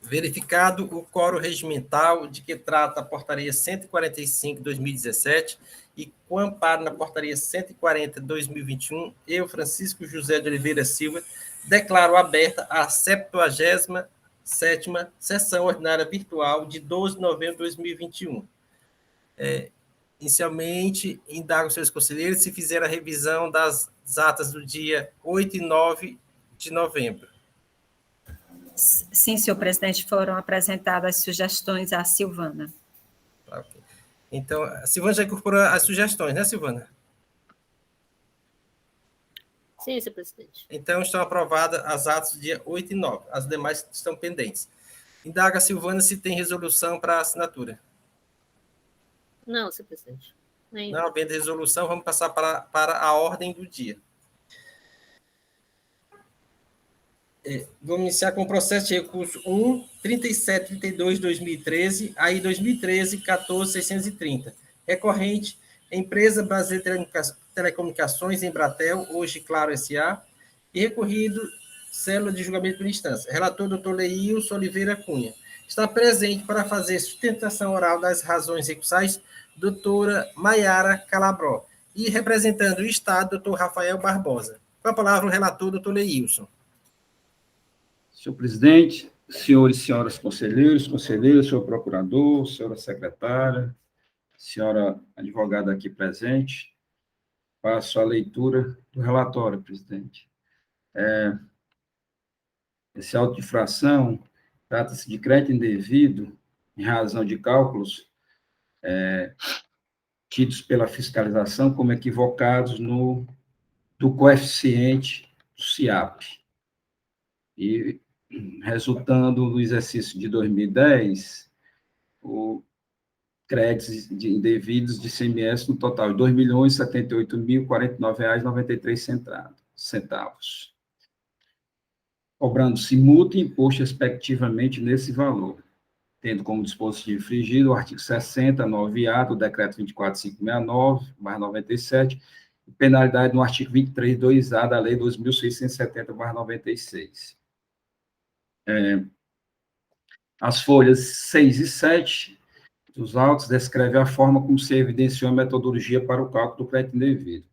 Verificado o quórum regimental de que trata a portaria 145/2017 e com amparo na portaria 140/2021, eu, Francisco José de Oliveira Silva, declaro aberta a 77ª sessão ordinária virtual de 12 de novembro de 2021. Inicialmente, indago aos seus conselheiros se fizeram a revisão das atas do dia 8 e 9 de novembro. Sim, senhor presidente, foram apresentadas sugestões à Silvana. Okay. Então, a Silvana já incorporou as sugestões, né, Silvana? Sim, senhor presidente. Então, estão aprovadas as atas do dia 8 e 9. As demais estão pendentes. Indaga a Silvana se tem resolução para assinatura. Não, senhor presidente. Não havendo resolução, vamos passar para a ordem do dia. Vamos iniciar com o processo de recurso 1.3732/2013, aí 2013-14.630. Recorrente, Empresa Brasileira de Telecomunicações, Embratel, hoje Claro S.A., e recorrido, célula de julgamento por instância. Relator, doutor Leilson Oliveira Cunha. Está presente para fazer sustentação oral das razões recursais, doutora Maiara Calabró. E representando o Estado, doutor Rafael Barbosa. Com a palavra, o relator, doutor Leilson. Senhor presidente, senhores e senhoras conselheiros, senhor procurador, senhora secretária, senhora advogada aqui presente, passo a leitura do relatório, presidente. Esse auto de infração trata-se de crédito indevido em razão de cálculos tidos pela fiscalização como equivocados do coeficiente do CIAP. E, resultando do exercício de 2010, o créditos indevidos de ICMS no total de R$ 2.078.049,93, cobrando-se multa e imposto respectivamente nesse valor, tendo como dispositivo infringido o artigo 60, 9A do Decreto 24569/97, e penalidade no artigo 23, 2A da Lei 2.670/96. As folhas 6 e 7 dos autos descrevem a forma como se evidenciou a metodologia para o cálculo do crédito indevido.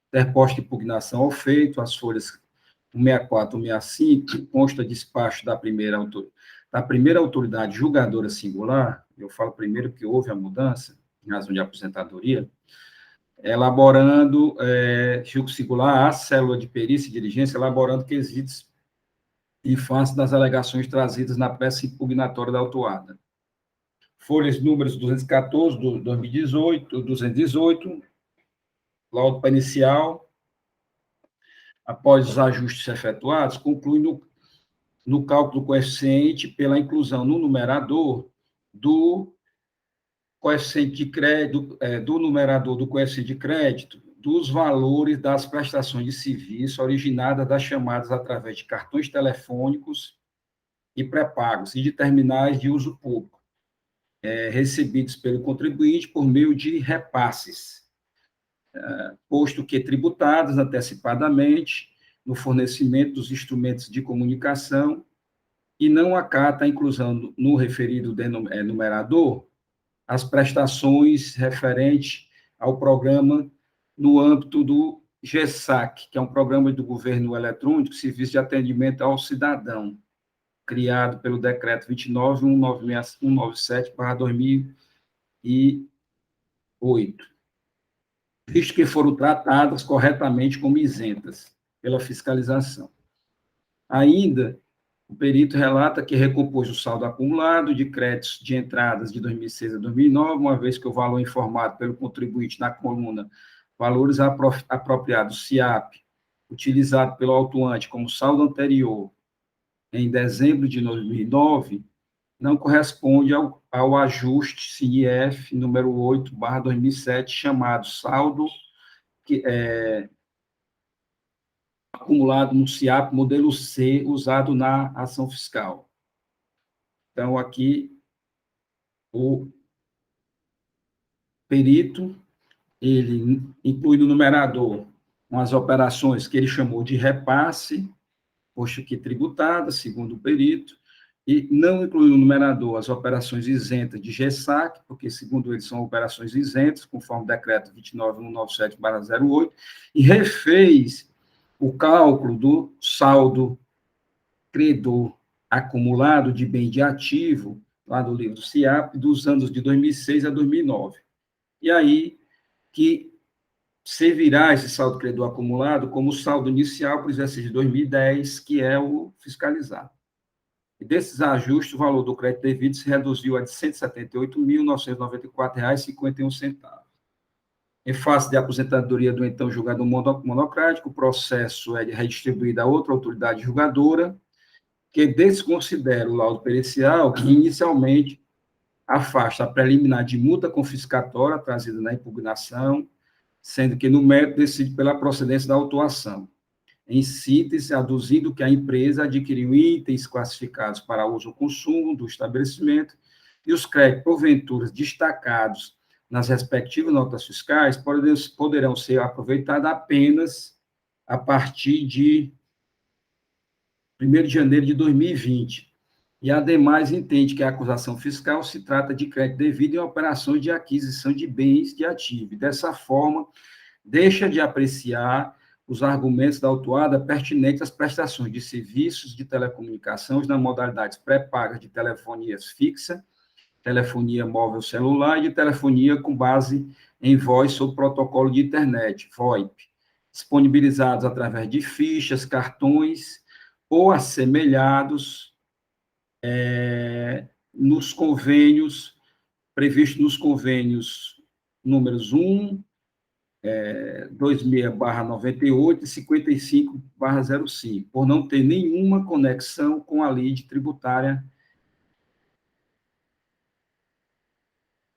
Interposta impugnação ao feito, as folhas 164 e 165, consta despacho da primeira autoridade julgadora singular, eu falo primeiro que houve a mudança, em razão de aposentadoria, elaborando, julgo singular, a célula de perícia e diligência, elaborando quesitos em face das alegações trazidas na peça impugnatória da autuada. Folhas números 214, 2018, 218, laudo para inicial, após os ajustes efetuados, conclui no cálculo do coeficiente pela inclusão no numerador do coeficiente de crédito, do numerador do coeficiente de crédito, dos valores das prestações de serviço originadas das chamadas através de cartões telefônicos e pré-pagos e de terminais de uso público, recebidos pelo contribuinte por meio de repasses, posto que tributados antecipadamente no fornecimento dos instrumentos de comunicação e não acata a inclusão no referido numerador as prestações referentes ao programa no âmbito do GESAC, que é um programa do governo eletrônico, Serviço de Atendimento ao Cidadão, criado pelo Decreto 29.197/2008, visto que foram tratadas corretamente como isentas pela fiscalização. Ainda, o perito relata que recompôs o saldo acumulado de créditos de entradas de 2006 a 2009, uma vez que o valor informado pelo contribuinte na coluna valores apropriados CIAP, utilizado pelo autuante como saldo anterior em dezembro de 2009, não corresponde ao ajuste CIF número 8/2007, chamado saldo acumulado no CIAP modelo C, usado na ação fiscal. Então, aqui, o perito, ele inclui no numerador umas operações que ele chamou de repasse, posto que tributada, segundo o perito, e não incluiu no numerador as operações isentas de GESAC, porque, segundo eles, são operações isentas, conforme o decreto 29.197/08, e refez o cálculo do saldo credor acumulado de bem de ativo, lá do livro do CIAP, dos anos de 2006 a 2009. E aí que servirá esse saldo credor acumulado como saldo inicial para o exercício de 2010, que é o fiscalizado. E desses ajustes, o valor do crédito devido se reduziu a de R$ 178.994,51. Em face de aposentadoria do então julgador monocrático, o processo é redistribuído a outra autoridade julgadora, que desconsidera o laudo pericial, que inicialmente afasta a preliminar de multa confiscatória trazida na impugnação, sendo que no mérito decide pela procedência da autuação. Em síntese, aduzindo que a empresa adquiriu itens classificados para uso ou consumo do estabelecimento e os créditos, porventura, destacados nas respectivas notas fiscais, poderão ser aproveitados apenas a partir de 1º de janeiro de 2020. E, ademais, entende que a acusação fiscal se trata de crédito devido em operações de aquisição de bens de ativo. Dessa forma, deixa de apreciar os argumentos da autuada pertinentes às prestações de serviços de telecomunicações na modalidades pré-pagas de telefonia fixa, telefonia móvel celular e de telefonia com base em voz sob protocolo de internet, VoIP, disponibilizados através de fichas, cartões ou assemelhados nos convênios, previstos nos convênios números 1, 26/98 e 55/05, por não ter nenhuma conexão com a lei tributária.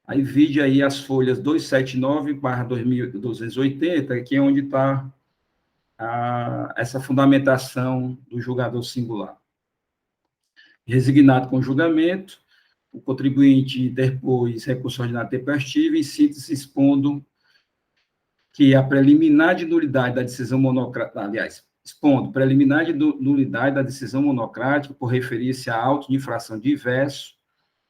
Aí vide aí as folhas 279/2280, que é onde está essa fundamentação do julgador singular. Resignado com o julgamento, o contribuinte interpôs recurso ordinário tempestivo, em síntese, expondo que a preliminar de nulidade da decisão monocrática, aliás, expondo preliminar de nulidade da decisão monocrática por referir-se a auto de infração diverso,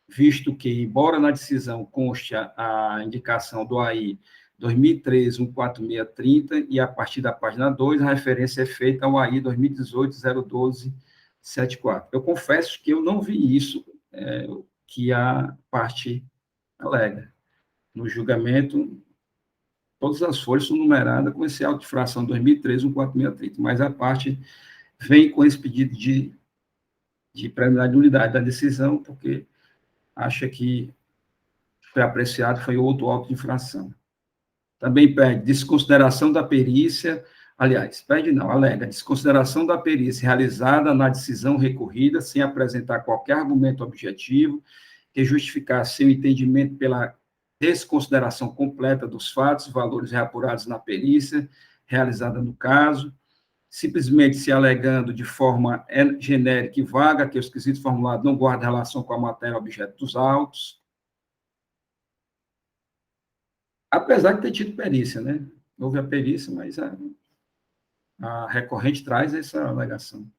visto que, embora na decisão conste a indicação do AI 2013-14630 e a partir da página 2, a referência é feita ao AI 2018-01274. Eu confesso que eu não vi isso que a parte alega. No julgamento, todas as folhas são numeradas com esse auto de infração 2013-14630, mas a parte vem com esse pedido de preliminar de nulidade da decisão, porque acha que foi apreciado, foi outro auto de infração. Também pede desconsideração da perícia, alega desconsideração da perícia realizada na decisão recorrida, sem apresentar qualquer argumento objetivo que justificasse seu entendimento pela desconsideração completa dos fatos, valores reapurados na perícia realizada no caso, simplesmente se alegando de forma genérica e vaga que os quesitos formulados não guardam relação com a matéria objeto dos autos, apesar de ter tido perícia, né? Houve a perícia, mas a recorrente traz essa alegação.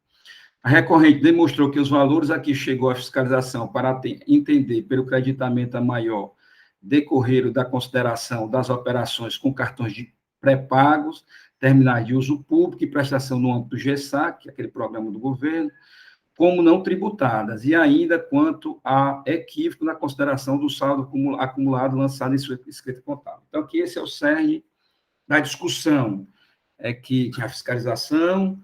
A recorrente demonstrou que os valores a que chegou a fiscalização para entender pelo creditamento a maior decorreram da consideração das operações com cartões de pré-pagos, terminais de uso público e prestação no âmbito do GESAC, aquele programa do governo, como não tributadas, e ainda quanto a equívoco na consideração do saldo acumulado lançado em sua escrita contábil. Então, que esse é o cerne da discussão, é que a fiscalização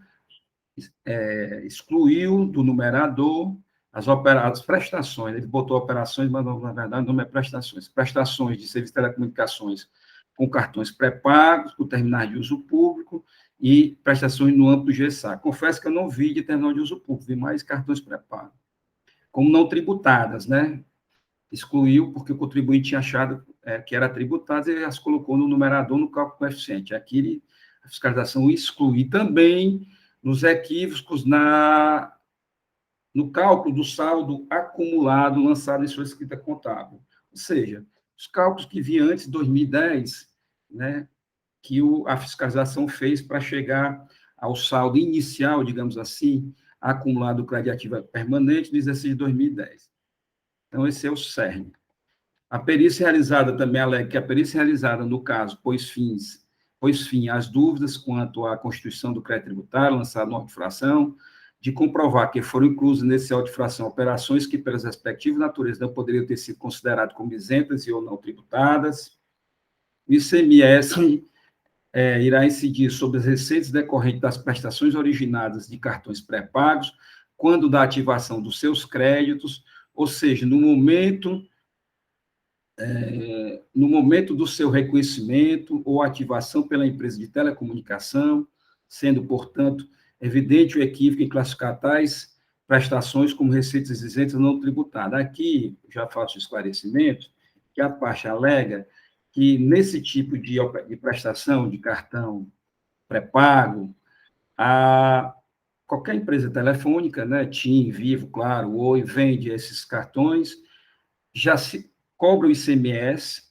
excluiu do numerador as prestações, ele botou operações, mas, na verdade, não é prestações de serviço de telecomunicações com cartões pré-pagos, com terminais de uso público e prestações no âmbito do GESAC. Confesso que eu não vi de terminal de uso público, vi mais cartões pré-pagos. Como não tributadas, né? Excluiu porque o contribuinte tinha achado que era tributado e as colocou no numerador no cálculo coeficiente. Aqui, a fiscalização exclui também nos equívocos no cálculo do saldo acumulado lançado em sua escrita contábil. Ou seja, os cálculos que vi antes de 2010, né, que a fiscalização fez para chegar ao saldo inicial, digamos assim, acumulado do crédito ativo permanente do exercício de 2010. Então, esse é o cerne. A perícia realizada também alega que a perícia realizada, no caso, pôs fim às dúvidas quanto à constituição do crédito tributário lançado no auto de infração, de comprovar que foram inclusas nesse auto de infração operações que, pelas respectivas naturezas, não poderiam ter sido consideradas como isentas e ou não tributadas. O ICMS irá incidir sobre as receitas decorrentes das prestações originadas de cartões pré-pagos, quando da ativação dos seus créditos, ou seja, no momento do seu reconhecimento ou ativação pela empresa de telecomunicação, sendo, portanto, evidente o equívoco em classificar tais prestações como receitas isentas não tributadas. Aqui, já faço esclarecimento, que a parte alega que, nesse tipo de prestação de cartão pré-pago, qualquer empresa telefônica, né, TIM, Vivo, Claro, Oi, vende esses cartões, já se cobra o ICMS,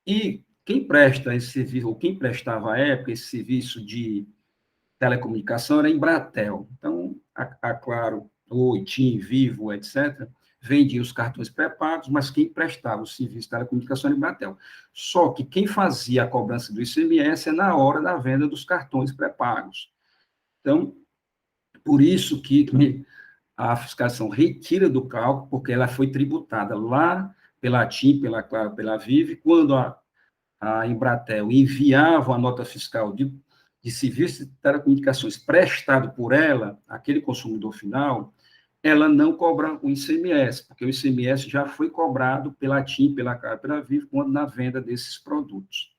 e quem presta esse serviço, ou quem prestava à época esse serviço de telecomunicação era a Embratel. Então, a Claro, Oi, TIM, Vivo, etc., vendia os cartões pré-pagos, mas quem prestava o serviço de telecomunicação era a Embratel. Só que quem fazia a cobrança do ICMS é na hora da venda dos cartões pré-pagos. Então, por isso que a fiscalização retira do cálculo, porque ela foi tributada lá pela TIM, pela Claro, pela Vivo, quando a Embratel enviava a nota fiscal de serviço de telecomunicações prestado por ela, aquele consumidor final, ela não cobra o ICMS, porque o ICMS já foi cobrado pela TIM, pela Claro, pela Vivo, quando na venda desses produtos.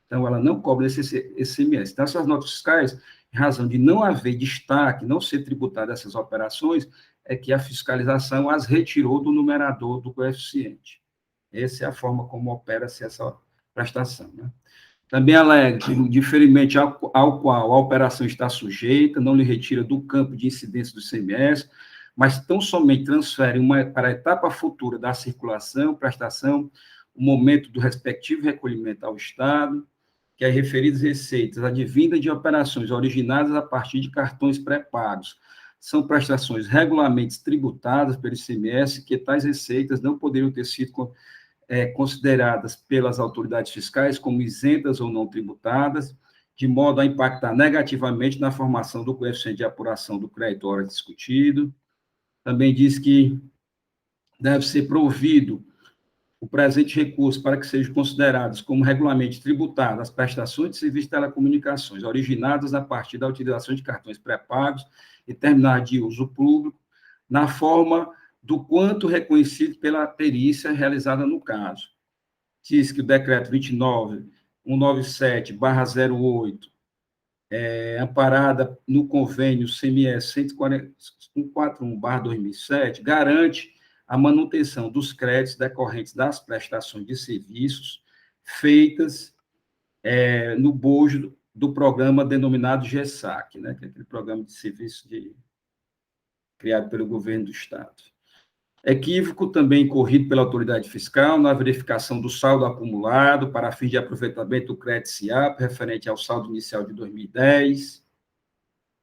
Então, ela não cobra esse ICMS. Então, essas notas fiscais, em razão de não haver destaque, não ser tributada essas operações, é que a fiscalização as retirou do numerador do coeficiente. Essa é a forma como opera-se essa prestação, né? Também alega que, diferentemente ao qual a operação está sujeita, não lhe retira do campo de incidência do ICMS, mas tão somente transfere para a etapa futura da circulação, prestação, o momento do respectivo recolhimento ao Estado, que as referidas receitas advindas de operações originadas a partir de cartões pré-pagos são prestações regularmente tributadas pelo ICMS, que tais receitas não poderiam ter sido consideradas pelas autoridades fiscais como isentas ou não tributadas, de modo a impactar negativamente na formação do coeficiente de apuração do crédito hora discutido. Também diz que deve ser provido o presente recurso para que sejam considerados como regularmente tributadas as prestações de serviços de telecomunicações originadas a partir da utilização de cartões pré-pagos e terminais de uso público, na forma do quanto reconhecido pela perícia realizada no caso. Diz que o decreto 29.197/08, amparada no convênio CMS 141/2007, garante a manutenção dos créditos decorrentes das prestações de serviços feitas no bojo do programa denominado GESAC, né, que é aquele programa de serviço criado pelo governo do Estado. Equívoco também incorrido pela autoridade fiscal na verificação do saldo acumulado para fim de aproveitamento do crédito SIAP, referente ao saldo inicial de 2010,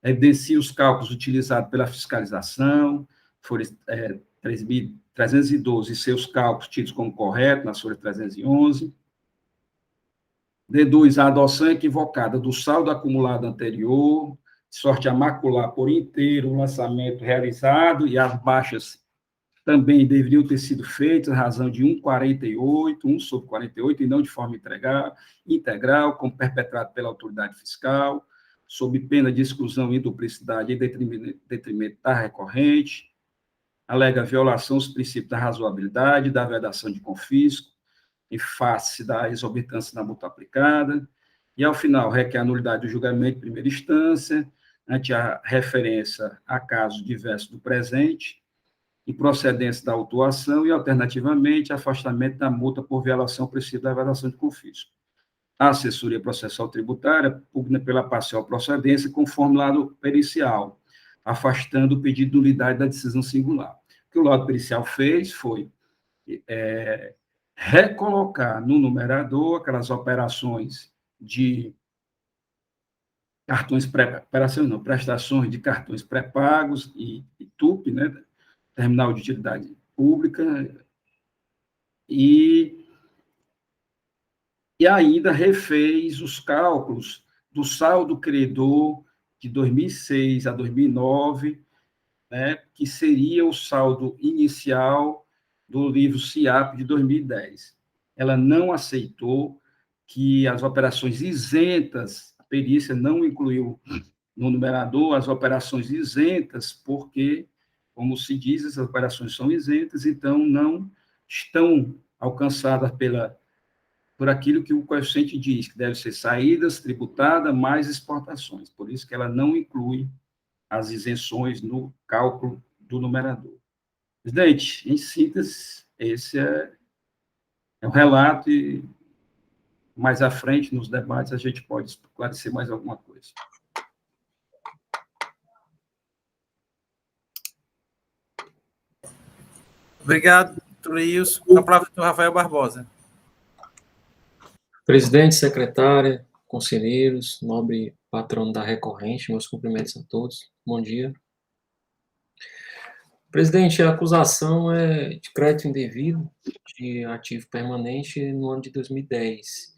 evidencia os cálculos utilizados pela fiscalização, foram 3.312 e seus cálculos tidos como corretos, na folha 311. Deduz a adoção equivocada do saldo acumulado anterior, de sorte a macular por inteiro o lançamento realizado, e as baixas também deveriam ter sido feitas à razão de 1/48, e não de forma integral, como perpetrado pela autoridade fiscal, sob pena de exclusão e duplicidade em detrimento da recorrente, alega violação dos princípios da razoabilidade, da vedação de confisco, em face da exorbitância da multa aplicada, e, ao final, requer a nulidade do julgamento de primeira instância, ante a referência a casos diversos do presente, improcedência da autuação e, alternativamente, afastamento da multa por violação ao princípio da vedação de confisco. A assessoria processual tributária pugna pela parcial procedência conforme lado pericial, afastando o pedido de nulidade da decisão singular. O que o laudo pericial fez foi recolocar no numerador aquelas operações de cartões operações não, prestações de cartões pré-pagos e TUP, né, Terminal de Utilidade Pública, e ainda refez os cálculos do saldo credor de 2006 a 2009, né, que seria o saldo inicial do livro CIAP de 2010. Ela não aceitou que as operações isentas, a perícia não incluiu no numerador as operações isentas, porque, como se diz, as operações são isentas, então não estão alcançadas por aquilo que o coeficiente diz, que deve ser saídas tributadas mais exportações. Por isso que ela não inclui as isenções no cálculo do numerador. Presidente, em síntese, esse é o relato e mais à frente, nos debates, a gente pode esclarecer mais alguma coisa. Obrigado, doutor Ilson. A palavra do Rafael Barbosa. Presidente, secretária, conselheiros, nobre patrono da recorrente, meus cumprimentos a todos. Bom dia. Presidente, a acusação é de crédito indevido de ativo permanente no ano de 2010.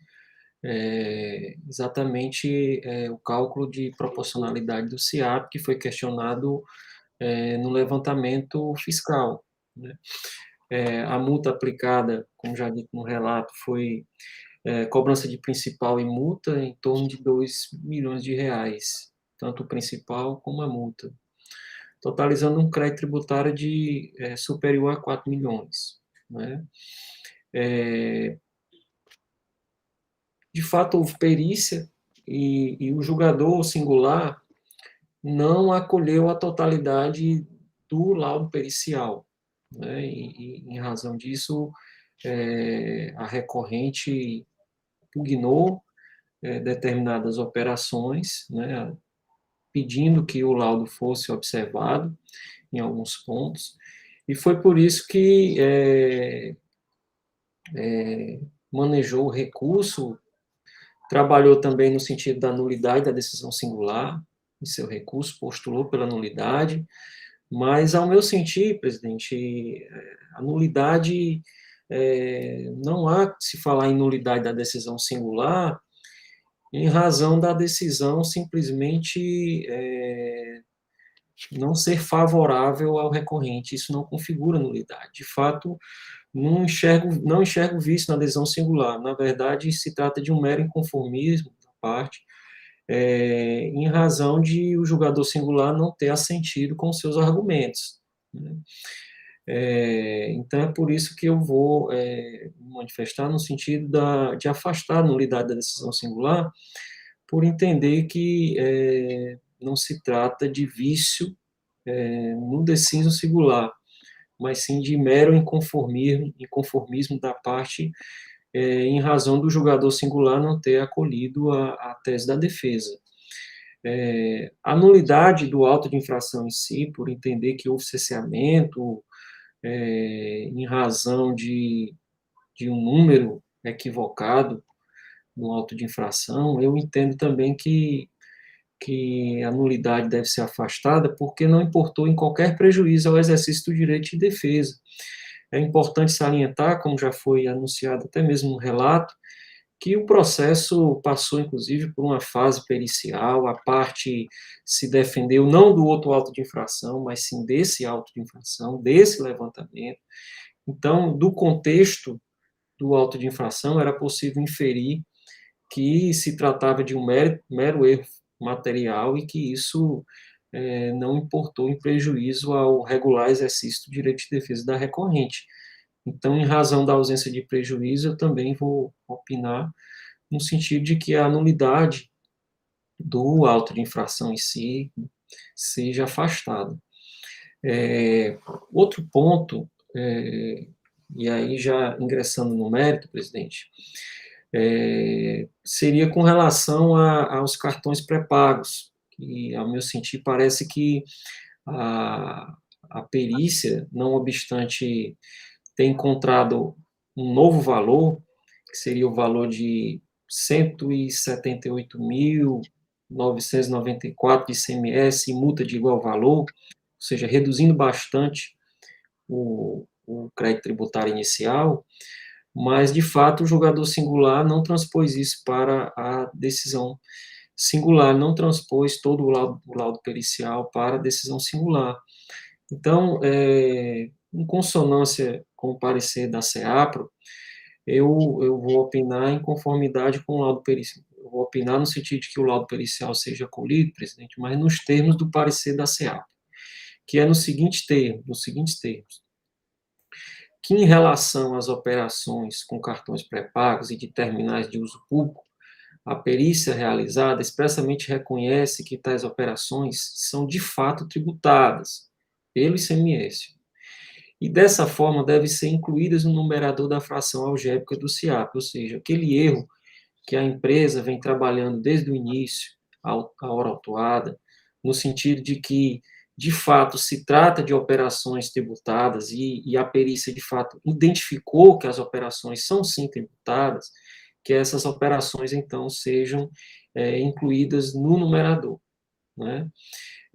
Exatamente o cálculo de proporcionalidade do CIAP, que foi questionado no levantamento fiscal, né? A multa aplicada, como já dito no relato, foi cobrança de principal e multa em torno de R$2 milhões, tanto o principal como a multa, totalizando um crédito tributário superior a 4 milhões. Né? De fato, houve perícia e o julgador singular não acolheu a totalidade do laudo pericial. Né? E em razão disso, a recorrente pugnou determinadas operações, né, pedindo que o laudo fosse observado em alguns pontos, e foi por isso que manejou o recurso, trabalhou também no sentido da nulidade da decisão singular, em seu recurso, postulou pela nulidade, mas, ao meu sentir, presidente, a nulidade, não há que se falar em nulidade da decisão singular, em razão da decisão simplesmente não ser favorável ao recorrente. Isso não configura nulidade. De fato, não enxergo vício na decisão singular. Na verdade, se trata de um mero inconformismo da parte, em razão de o julgador singular não ter assentido com seus argumentos. Né? Então, é por isso que eu vou me manifestar no sentido de afastar a nulidade da decisão singular, por entender que não se trata de vício no deciso singular, mas sim de mero inconformismo da parte em razão do julgador singular não ter acolhido a tese da defesa. A nulidade do auto de infração em si, por entender que houve cesseamento em razão de um número equivocado no auto de infração, eu entendo também que a nulidade deve ser afastada porque não importou em qualquer prejuízo ao exercício do direito de defesa. É importante salientar, como já foi anunciado até mesmo no relato, que o processo passou, inclusive, por uma fase pericial, a parte se defendeu não do outro auto de infração, mas sim desse auto de infração, desse levantamento. Então, do contexto do auto de infração, era possível inferir que se tratava de um mero erro material e que isso não importou em prejuízo ao regular exercício do direito de defesa da recorrente. Então, em razão da ausência de prejuízo, eu também vou opinar no sentido de que a nulidade do auto de infração em si seja afastada. Outro ponto, e aí já ingressando no mérito, presidente, seria com relação aos cartões pré-pagos, que, ao meu sentir, parece que a perícia, não obstante ter encontrado um novo valor, que seria o valor de R$ 178.000 994 de ICMS e multa de igual valor, ou seja, reduzindo bastante o crédito tributário inicial, mas, de fato, o julgador singular não transpôs isso para a decisão singular, não transpôs todo o laudo pericial para a decisão singular. Então, em consonância com o parecer da SEAPRO, eu vou opinar em conformidade com o laudo pericial. Eu vou opinar no sentido de que o laudo pericial seja acolhido, presidente, mas nos termos do parecer da SEAPRO, que é nos seguintes termos, que em relação às operações com cartões pré-pagos e de terminais de uso público, a perícia realizada expressamente reconhece que tais operações são de fato tributadas pelo ICMS, e dessa forma devem ser incluídas no numerador da fração algébrica do SIAP, ou seja, aquele erro que a empresa vem trabalhando desde o início, a hora autuada, no sentido de que, de fato, se trata de operações tributadas e a perícia, de fato, identificou que as operações são, sim, tributadas, que essas operações, então, sejam incluídas no numerador, né?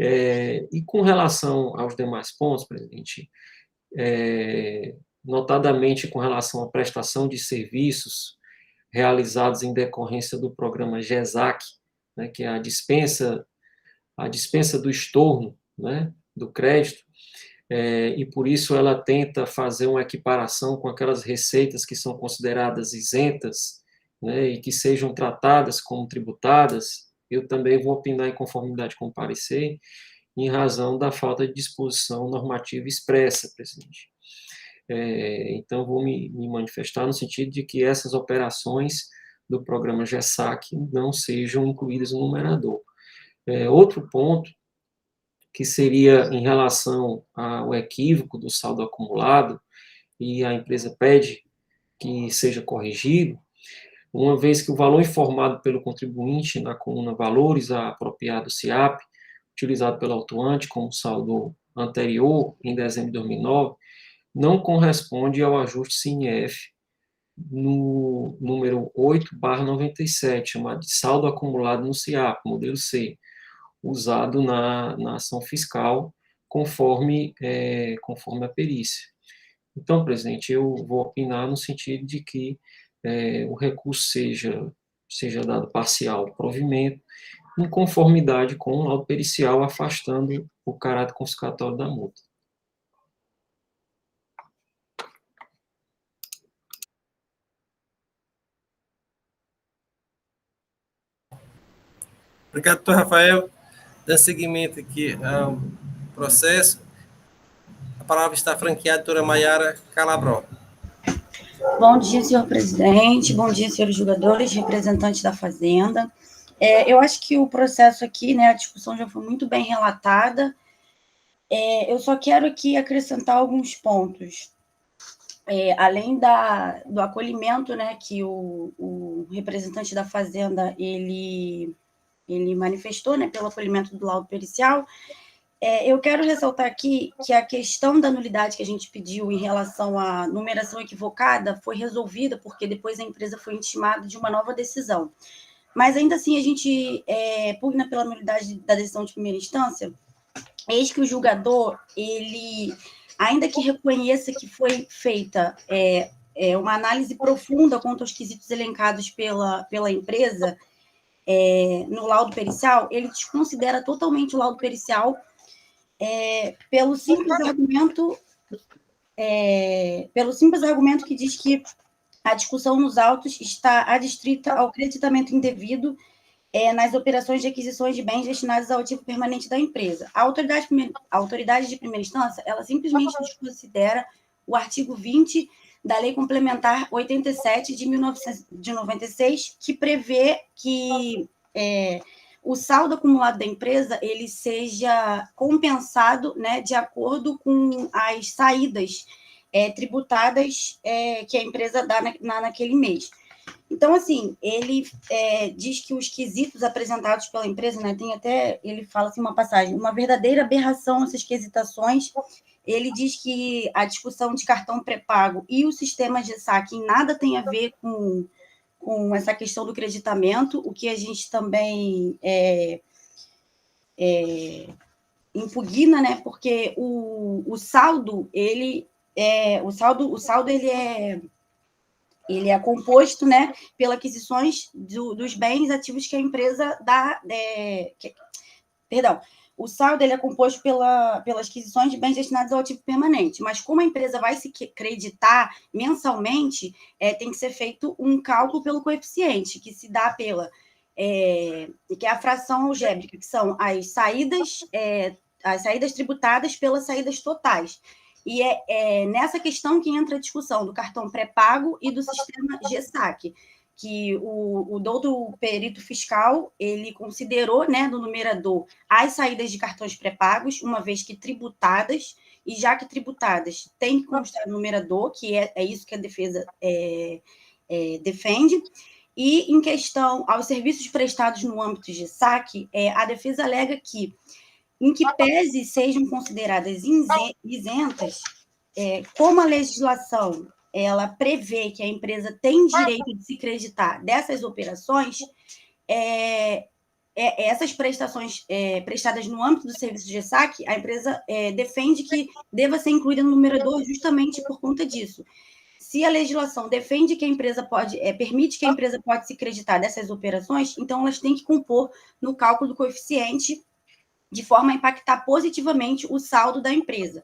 E com relação aos demais pontos, presidente, notadamente com relação à prestação de serviços realizados em decorrência do programa GESAC, né, que é a dispensa do estorno, né, do crédito, e por isso ela tenta fazer uma equiparação com aquelas receitas que são consideradas isentas, né, e que sejam tratadas como tributadas. Eu também vou opinar em conformidade com o parecer, em razão da falta de disposição normativa expressa, presidente. Então, vou me manifestar no sentido de que essas operações do programa GESAC não sejam incluídas no numerador. Outro ponto, que seria em relação ao equívoco do saldo acumulado, e a empresa pede que seja corrigido, uma vez que o valor informado pelo contribuinte na coluna valores apropriado SIAP, utilizado pelo autuante como saldo anterior, em dezembro de 2009, não corresponde ao ajuste CINF no número 8/97, chamado de saldo acumulado no SIAP, modelo C, usado na ação fiscal, conforme a perícia. Então, presidente, eu vou opinar no sentido de que o recurso seja dado parcial provimento, em conformidade com o laudo pericial, afastando o caráter confiscatório da multa. Obrigado, doutor Rafael. Dando seguimento aqui ao processo, a palavra está franqueada à doutora Maiara Calabró. Bom dia, senhor presidente. Bom dia, senhores julgadores, representantes da Fazenda. Eu acho que o processo aqui, né, a discussão já foi muito bem relatada. Eu só quero aqui acrescentar alguns pontos. Além do acolhimento, né, que o representante da Fazenda ele manifestou, né, pelo acolhimento do laudo pericial, eu quero ressaltar aqui que a questão da nulidade que a gente pediu em relação à numeração equivocada foi resolvida, porque depois a empresa foi intimada de uma nova decisão. Mas, ainda assim, a gente pugna pela nulidade da decisão de primeira instância, eis que o julgador, ele, ainda que reconheça que foi feita uma análise profunda quanto aos quesitos elencados pela empresa no laudo pericial, ele desconsidera totalmente o laudo pericial pelo simples argumento que diz que a discussão nos autos está adstrita ao creditamento indevido nas operações de aquisições de bens destinados ao ativo permanente da empresa. A autoridade de primeira instância, ela simplesmente desconsidera o artigo 20 da Lei Complementar 87 de 1996, que prevê que o saldo acumulado da empresa ele seja compensado, né, de acordo com as saídas tributadas que a empresa dá naquele mês. Então, assim, ele diz que os quesitos apresentados pela empresa, né, ele fala assim, uma passagem, uma verdadeira aberração essas quesitações. Ele diz que a discussão de cartão pré-pago e o sistema de saque em nada tem a ver com com essa questão do creditamento, o que a gente também impugna, né? Porque o saldo, ele é composto, né, pelas aquisições dos bens ativos que a empresa o saldo ele é composto pelas aquisições de bens destinados ao ativo permanente, mas como a empresa vai se creditar mensalmente, tem que ser feito um cálculo pelo coeficiente, que se dá que é a fração algébrica, que são as saídas tributadas pelas saídas totais. E é nessa questão que entra a discussão do cartão pré-pago e do sistema GESAC, que o doutor perito fiscal, ele considerou, né, no numerador, as saídas de cartões pré-pagos, uma vez que tributadas, e já que tributadas, tem que constar no numerador, que é isso que a defesa defende. E em questão aos serviços prestados no âmbito GESAC, a defesa alega que, em que pese sejam consideradas isentas, como a legislação ela prevê que a empresa tem direito de se creditar dessas operações, essas prestações prestadas no âmbito do serviço de GESAC, a empresa defende que deva ser incluída no numerador justamente por conta disso. Se a legislação defende que a empresa permite que a empresa pode se creditar dessas operações, então elas têm que compor no cálculo do coeficiente de forma a impactar positivamente o saldo da empresa.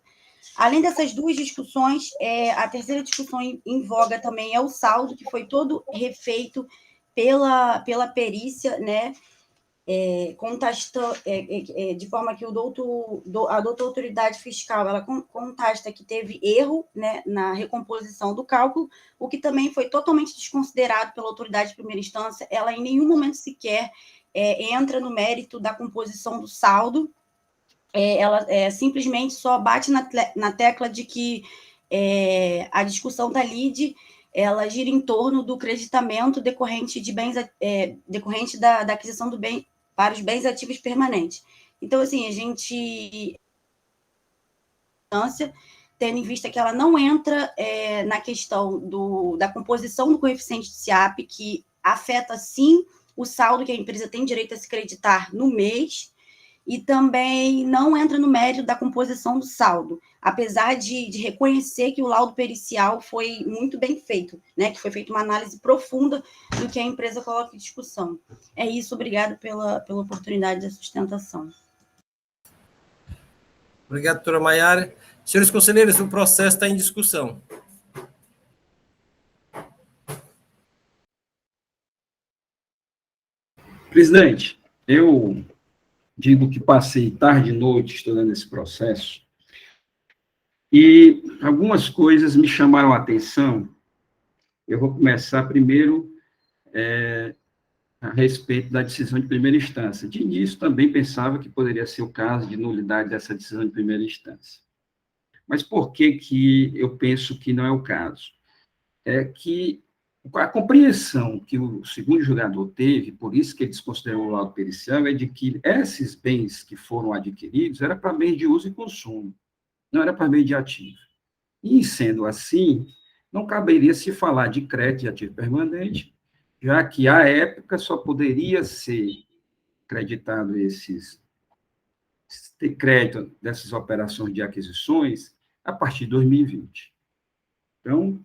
Além dessas duas discussões, a terceira discussão em voga também é o saldo, que foi todo refeito pela perícia, né, de forma que a doutora autoridade fiscal ela contesta que teve erro, né, na recomposição do cálculo, o que também foi totalmente desconsiderado pela autoridade de primeira instância. Ela em nenhum momento sequer entra no mérito da composição do saldo, ela simplesmente só bate na tecla de que a discussão da LIDE ela gira em torno do creditamento decorrente de bens decorrente da aquisição do bem para os bens ativos permanentes. Então, assim, a gente tendo em vista que ela não entra na questão da composição do coeficiente de SIAP, que afeta, sim, o saldo que a empresa tem direito a se creditar no mês, e também não entra no mérito da composição do saldo, apesar de reconhecer que o laudo pericial foi muito bem feito, né, que foi feita uma análise profunda do que a empresa coloca em discussão. É isso, obrigado pela oportunidade da sustentação. Obrigado, doutora Maiara. Senhores conselheiros, o processo está em discussão. Presidente, eu digo que passei tarde e noite estudando esse processo e algumas coisas me chamaram a atenção. Eu vou começar primeiro a respeito da decisão de primeira instância. De início, também pensava que poderia ser o caso de nulidade dessa decisão de primeira instância. Mas por que eu penso que não é o caso? É que a compreensão que o segundo julgador teve, por isso que ele desconsiderou o laudo pericial, é de que esses bens que foram adquiridos era para bens de uso e consumo, não era para bem de ativo. E, sendo assim, não caberia se falar de crédito de ativo permanente, já que, à época, só poderia ser creditado ter crédito dessas operações de aquisições a partir de 2020. Então,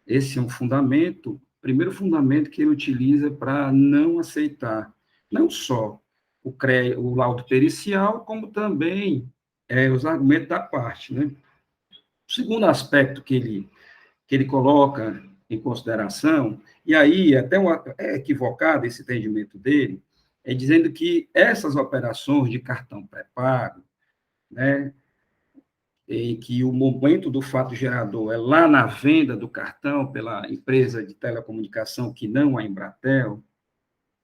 esse é um fundamento, primeiro fundamento que ele utiliza para não aceitar, não só o laudo pericial, como também os argumentos da parte, né? O segundo aspecto que ele coloca em consideração, e aí até é equivocado esse entendimento dele, é dizendo que essas operações de cartão pré-pago, né, em que o momento do fato gerador é lá na venda do cartão pela empresa de telecomunicação que não a Embratel,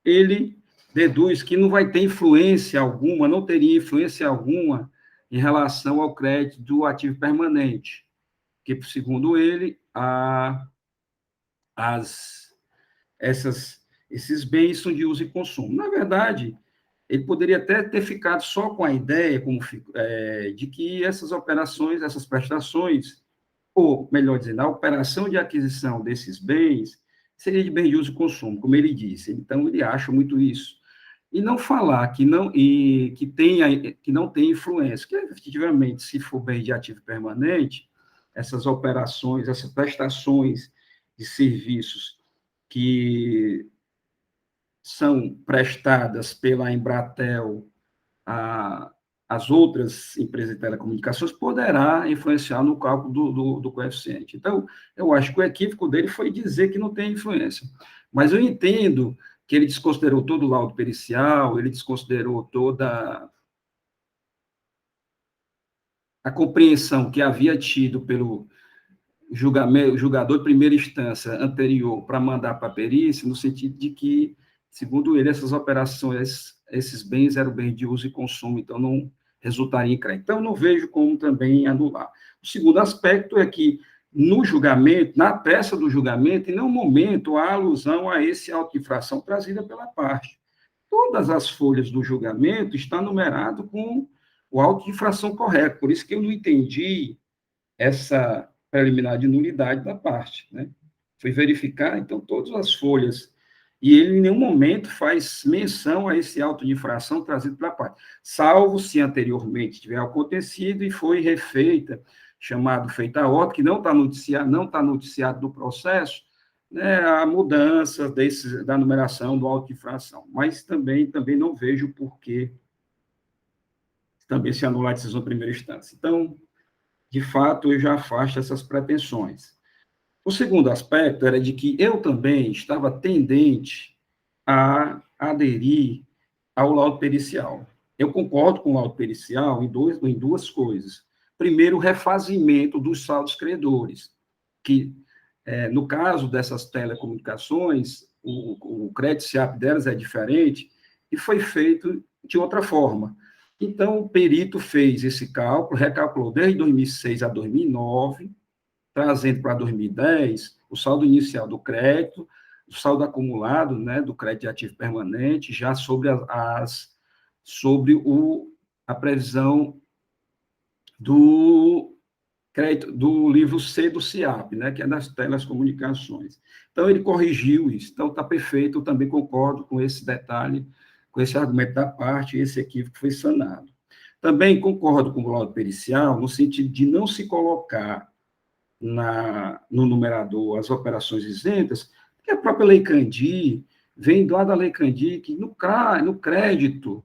ele deduz que não vai ter influência alguma, não teria influência alguma em relação ao crédito do ativo permanente, que, segundo ele, esses bens são de uso e consumo. Na verdade, ele poderia até ter ficado só com a ideia de que essas operações, essas prestações, ou, melhor dizendo, a operação de aquisição desses bens seria de bem de uso e consumo, como ele disse. Então, ele acha muito isso. E não falar que não, que não tem influência, que efetivamente, se for bem de ativo permanente, essas operações, essas prestações de serviços que são prestadas pela Embratel as outras empresas de telecomunicações, poderá influenciar no cálculo do coeficiente. Então, eu acho que o equívoco dele foi dizer que não tem influência. Mas eu entendo que ele desconsiderou todo o laudo pericial, ele desconsiderou toda a compreensão que havia tido pelo julgador de primeira instância anterior para mandar para a perícia, no sentido de que, segundo ele, essas operações, esses bens eram bens de uso e consumo, então não resultaria em crédito. Então, não vejo como também anular. O segundo aspecto é que, no julgamento, na peça do julgamento, em nenhum momento há alusão a esse auto de infração trazida pela parte. Todas as folhas do julgamento estão numeradas com o auto de infração correto, por isso que eu não entendi essa preliminar de nulidade da parte, né? Fui verificar, então, todas as folhas, e ele em nenhum momento faz menção a esse auto de infração trazido pela parte, salvo se anteriormente tiver acontecido e foi refeita, chamado feita a ordem, que não está noticiado do processo, né, a mudança da numeração do auto de infração, mas também não vejo por que também se anular a decisão de primeira instância. Então, de fato, eu já afasto essas pretensões. O segundo aspecto era de que eu também estava tendente a aderir ao laudo pericial. Eu concordo com o laudo pericial em duas coisas. Primeiro, o refazimento dos saldos credores, que, no caso dessas telecomunicações, o crédito SIAP delas é diferente e foi feito de outra forma. Então, o perito fez esse cálculo, recalculou desde 2006 a 2009, trazendo para 2010 o saldo inicial do crédito, o saldo acumulado, né, do crédito de ativo permanente, já sobre a previsão do crédito do livro C do SIAP, né, que é das telecomunicações. Então, ele corrigiu isso. Então, está perfeito, eu também concordo com esse detalhe, com esse argumento da parte, esse equívoco foi sanado. Também concordo com o laudo pericial, no sentido de não se colocar no numerador as operações isentas, porque a própria Lei Candir vem lá da Lei Candir, que no crédito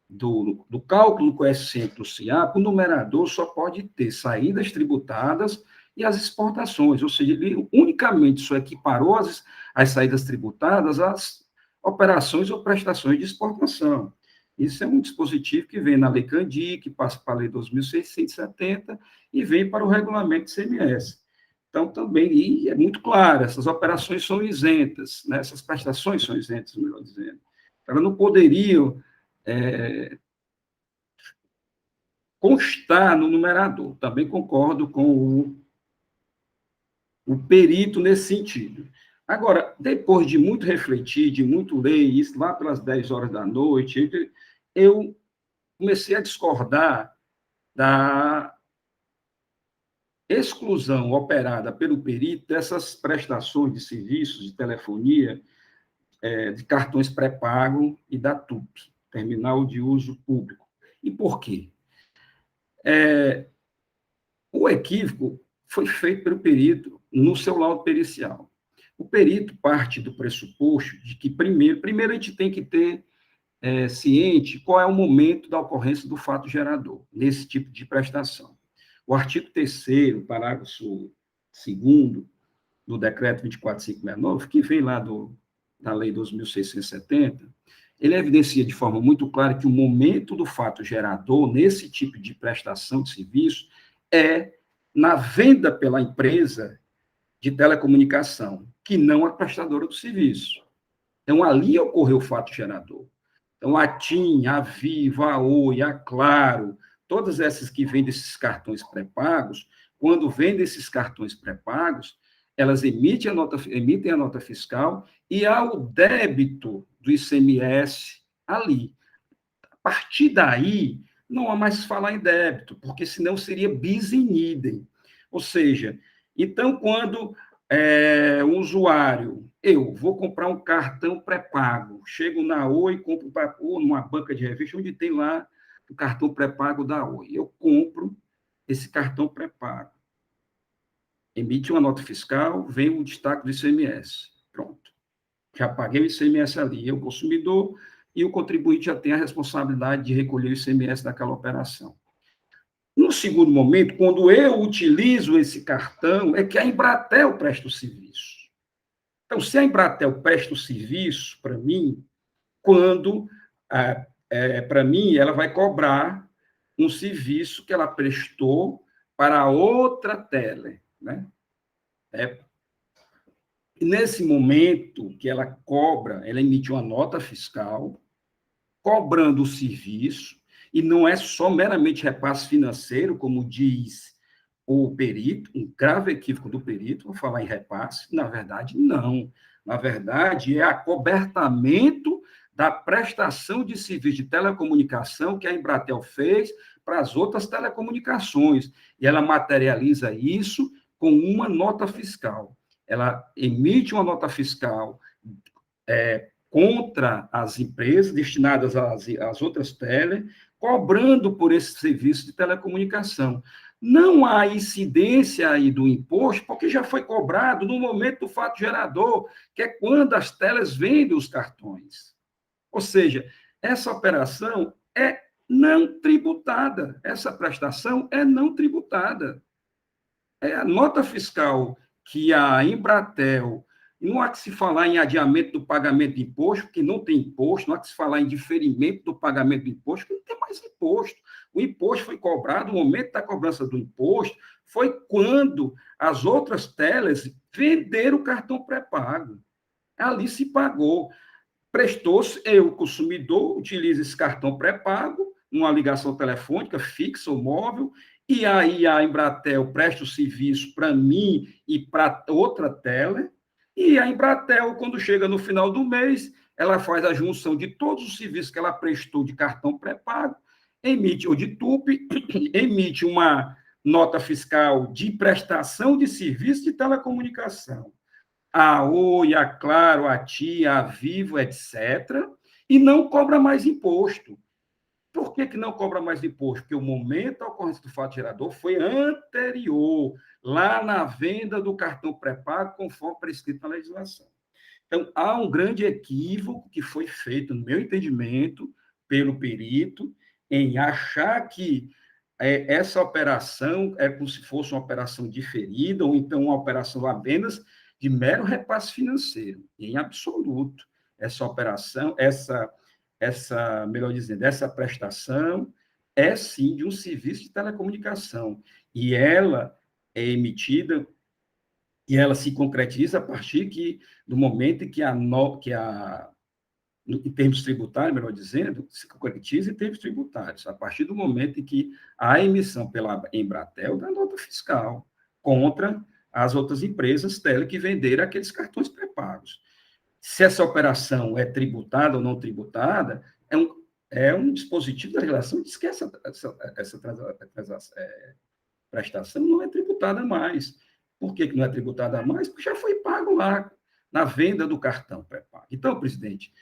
do cálculo do coeficiente do SIAP, o numerador só pode ter saídas tributadas e as exportações, ou seja, ele unicamente só equiparou as saídas tributadas às operações ou prestações de exportação. Isso é um dispositivo que vem na Lei Candir, que passa para a Lei 2.670 e vem para o regulamento do ICMS. Então, também, e é muito claro, essas operações são isentas, né? Essas prestações são isentas, melhor dizendo. Elas não poderiam constar no numerador. Também concordo com o perito nesse sentido. Agora, depois de muito refletir, de muito ler isso, lá pelas 10 horas da noite, eu comecei a discordar da exclusão operada pelo perito dessas prestações de serviços de telefonia, de cartões pré-pago e da TUP, Terminal de Uso Público. E por quê? O equívoco foi feito pelo perito no seu laudo pericial. O perito parte do pressuposto de que, primeiro a gente tem que ter ciente qual é o momento da ocorrência do fato gerador, nesse tipo de prestação. O artigo 3º, parágrafo 2º do decreto 24569, que vem lá da Lei 2.670, ele evidencia de forma muito clara que o momento do fato gerador, nesse tipo de prestação de serviço, é na venda pela empresa de telecomunicação, que não a prestadora do serviço. Então, ali ocorreu o fato gerador. Então, a TIM, a Vivo, a Oi, a Claro, todas essas que vendem esses cartões pré-pagos, quando vendem esses cartões pré-pagos, elas emitem a nota fiscal e há o débito do ICMS ali. A partir daí, não há mais falar em débito, porque senão seria bis in idem. Ou seja, então, quando o usuário eu vou comprar um cartão pré-pago, chego na Oi, compro ou numa banca de revista, onde tem lá o cartão pré-pago da Oi. Eu compro esse cartão pré-pago. Emite uma nota fiscal, vem o destaque do ICMS. Pronto. Já paguei o ICMS ali. Eu, consumidor, e o contribuinte já tem a responsabilidade de recolher o ICMS daquela operação. No segundo momento, quando eu utilizo esse cartão, é que a Embratel presta o serviço. Então, se a Embratel presta o serviço para mim, quando, para mim, ela vai cobrar um serviço que ela prestou para outra tele, né? Nesse momento que ela cobra, ela emite uma nota fiscal, cobrando o serviço, e não é só meramente repasse financeiro, como diz o perito, um grave equívoco do perito, vou falar em repasse, na verdade, não. Na verdade, é acobertamento da prestação de serviço de telecomunicação que a Embratel fez para as outras telecomunicações, e ela materializa isso com uma nota fiscal. Ela emite uma nota fiscal contra as empresas destinadas às outras teles, cobrando por esse serviço de telecomunicação. Não há incidência aí do imposto, porque já foi cobrado no momento do fato gerador, que é quando as teles vendem os cartões. Ou seja, essa operação é não tributada, essa prestação é não tributada. É a nota fiscal que a Embratel, não há que se falar em adiamento do pagamento de imposto, porque não tem imposto, não há que se falar em diferimento do pagamento do imposto, porque não tem mais imposto. O imposto foi cobrado, o momento da cobrança do imposto foi quando as outras teles venderam o cartão pré-pago. Ali se pagou. Prestou-se, eu, consumidor, utilizo esse cartão pré-pago, numa ligação telefônica, fixa ou móvel, e aí a Embratel presta o serviço para mim e para outra tele, e a Embratel, quando chega no final do mês, ela faz a junção de todos os serviços que ela prestou de cartão pré-pago, emite, ou de TUP, emite uma nota fiscal de prestação de serviço de telecomunicação. A Oi, a Claro, a TIM, a Vivo, etc., e não cobra mais imposto. Por que não cobra mais imposto? Porque o momento da ocorrência do fato gerador foi anterior, lá na venda do cartão pré-pago, conforme prescrito na legislação. Então, há um grande equívoco que foi feito, no meu entendimento, pelo perito, em achar que essa operação é como se fosse uma operação diferida, ou então uma operação apenas de mero repasse financeiro. Em absoluto, essa operação, melhor dizendo, essa prestação é, sim, de um serviço de telecomunicação. E ela é emitida, e ela se concretiza a partir do momento em que em termos tributários, melhor dizendo, se concretiza em termos tributários, a partir do momento em que há a emissão pela Embratel da nota fiscal contra as outras empresas tele que venderam aqueles cartões pré-pagos. Se essa operação é tributada ou não tributada, é um dispositivo da relação que diz que essa prestação não é tributada mais. Por que não é tributada mais? Porque já foi pago lá, na venda do cartão pré-pago. Então, presidente,